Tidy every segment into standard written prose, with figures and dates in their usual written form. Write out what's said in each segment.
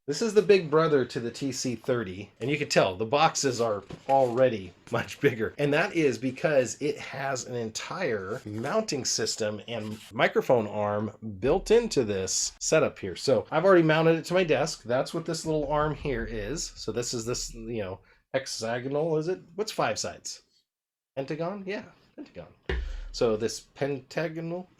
This is the big brother to the TC30, and you can tell the boxes are already much bigger. And that is because it has an entire mounting system and microphone arm built into this setup here. So I've already mounted it to my desk. That's what this little arm here is. So this is this, hexagonal, is it? What's 5 sides? Pentagon? Yeah, pentagon. So this pentagonal,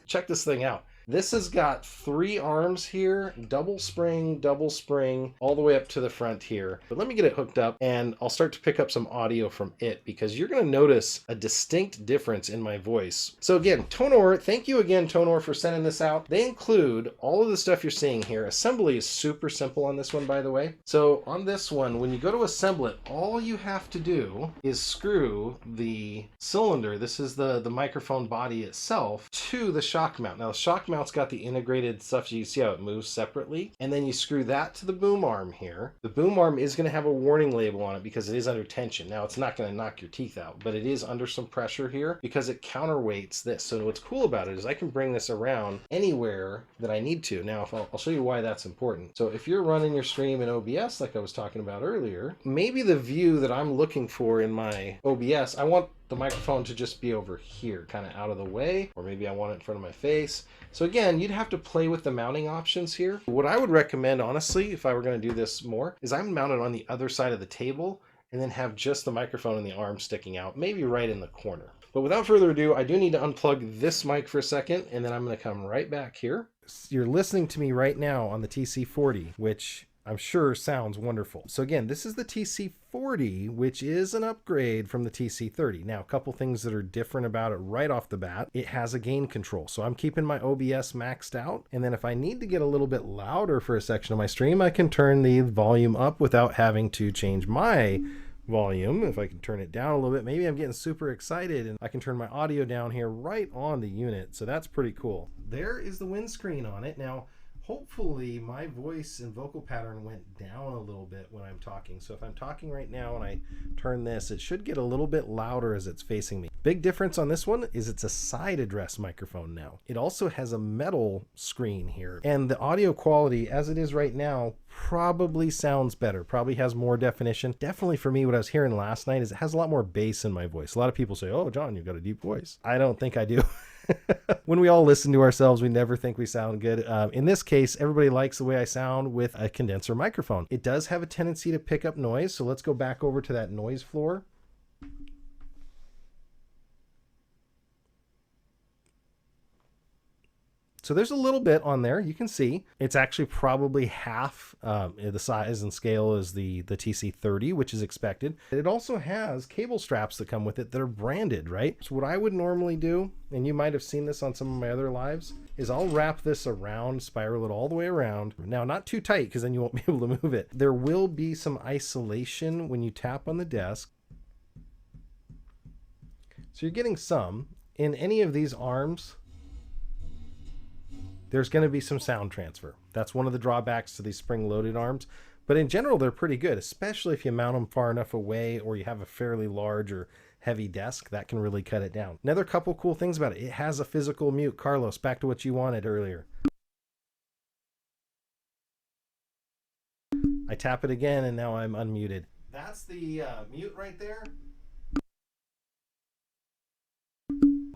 check this thing out. This has got 3 arms here, double spring, all the way up to the front here. But let me get it hooked up and I'll start to pick up some audio from it because you're going to notice a distinct difference in my voice. So again, Tonor, thank you again, Tonor, for sending this out. They include all of the stuff you're seeing here. Assembly is super simple on this one, by the way. So on this one, when you go to assemble it, all you have to do is screw the cylinder, this is the microphone body itself, to the shock mount. Now the shock mount's got the integrated stuff, so you see how it moves separately, and then you screw that to the boom arm here. The boom arm is going to have a warning label on it because it is under tension. Now it's not going to knock your teeth out, but it is under some pressure here because it counterweights this. So what's cool about it is I can bring this around anywhere that I need to. Now I'll show you why that's important. So if you're running your stream in OBS like I was talking about earlier, maybe the view that I'm looking for in my OBS, I want the microphone to just be over here, kind of out of the way, or maybe I want it in front of my face. So again, you'd have to play with the mounting options here. What I would recommend, honestly, if I were going to do this more, is I mount it on the other side of the table and then have just the microphone and the arm sticking out, maybe right in the corner. But without further ado, I do need to unplug this mic for a second, and then I'm going to come right back here. You're listening to me right now on the TC40, which I'm sure sounds wonderful. So again, this is the TC40, which is an upgrade from the TC30. Now, a couple things that are different about it right off the bat. It has a gain control. So I'm keeping my OBS maxed out. And then if I need to get a little bit louder for a section of my stream, I can turn the volume up without having to change my volume. If I can turn it down a little bit, maybe I'm getting super excited and I can turn my audio down here right on the unit. So that's pretty cool. There is the windscreen on it. Now, hopefully my voice and vocal pattern went down a little bit when I'm talking. So if I'm talking right now and I turn this, it should get a little bit louder as it's facing me. Big difference on this one is it's a side address microphone now. It also has a metal screen here, and the audio quality as it is right now probably sounds better, probably has more definition. Definitely for me, what I was hearing last night is it has a lot more bass in my voice. A lot of people say, oh, John, you've got a deep voice. I don't think I do. When we all listen to ourselves, we never think we sound good. In this case, everybody likes the way I sound with a condenser microphone. It does have a tendency to pick up noise, so let's go back over to that noise floor. So there's a little bit on there. You can see it's actually probably half the size and scale as the TC30, which is expected. It also has cable straps that come with it that are branded, right? So what I would normally do, and you might have seen this on some of my other lives, is I'll wrap this around, spiral it all the way around. Now, not too tight because then you won't be able to move it. There will be some isolation when you tap on the desk. So you're getting some. In any of these arms, there's going to be some sound transfer. That's one of the drawbacks to these spring-loaded arms. But in general, they're pretty good, especially if you mount them far enough away or you have a fairly large or heavy desk. That can really cut it down. Another couple cool things about it. It has a physical mute. Carlos, back to what you wanted earlier. I tap it again and now I'm unmuted. That's the mute right there.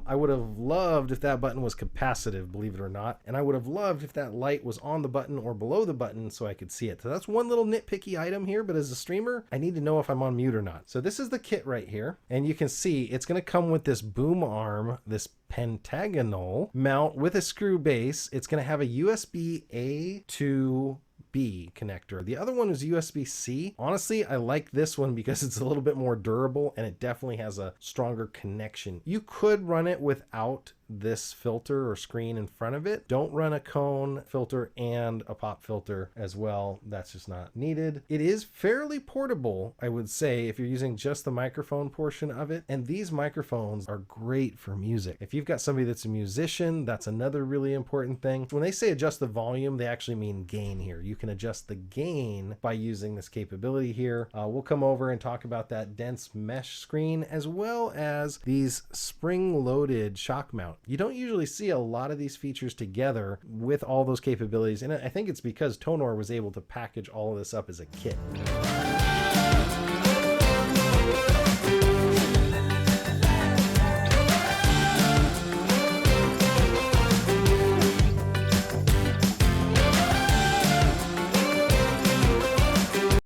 I would have loved if that button was capacitive, believe it or not. And I would have loved if that light was on the button or below the button so I could see it. So that's one little nitpicky item here, but as a streamer, I need to know if I'm on mute or not. So this is the kit right here. And you can see it's going to come with this boom arm, this pentagonal mount with a screw base. It's going to have a USB-A to B connector. The other one is USB-C. Honestly, I like this one because it's a little bit more durable and it definitely has a stronger connection. You could run it without this filter or screen in front of it. Don't run a cone filter and a pop filter as well. That's just not needed. It is fairly portable, I would say, if you're using just the microphone portion of it. And these microphones are great for music. If you've got somebody that's a musician, that's another really important thing. When they say adjust the volume, they actually mean gain here. You can can adjust the gain by using this capability here. We'll come over and talk about that dense mesh screen, as well as these spring-loaded shock mount. You don't usually see a lot of these features together with all those capabilities, and I think it's because Tonor was able to package all of this up as a kit.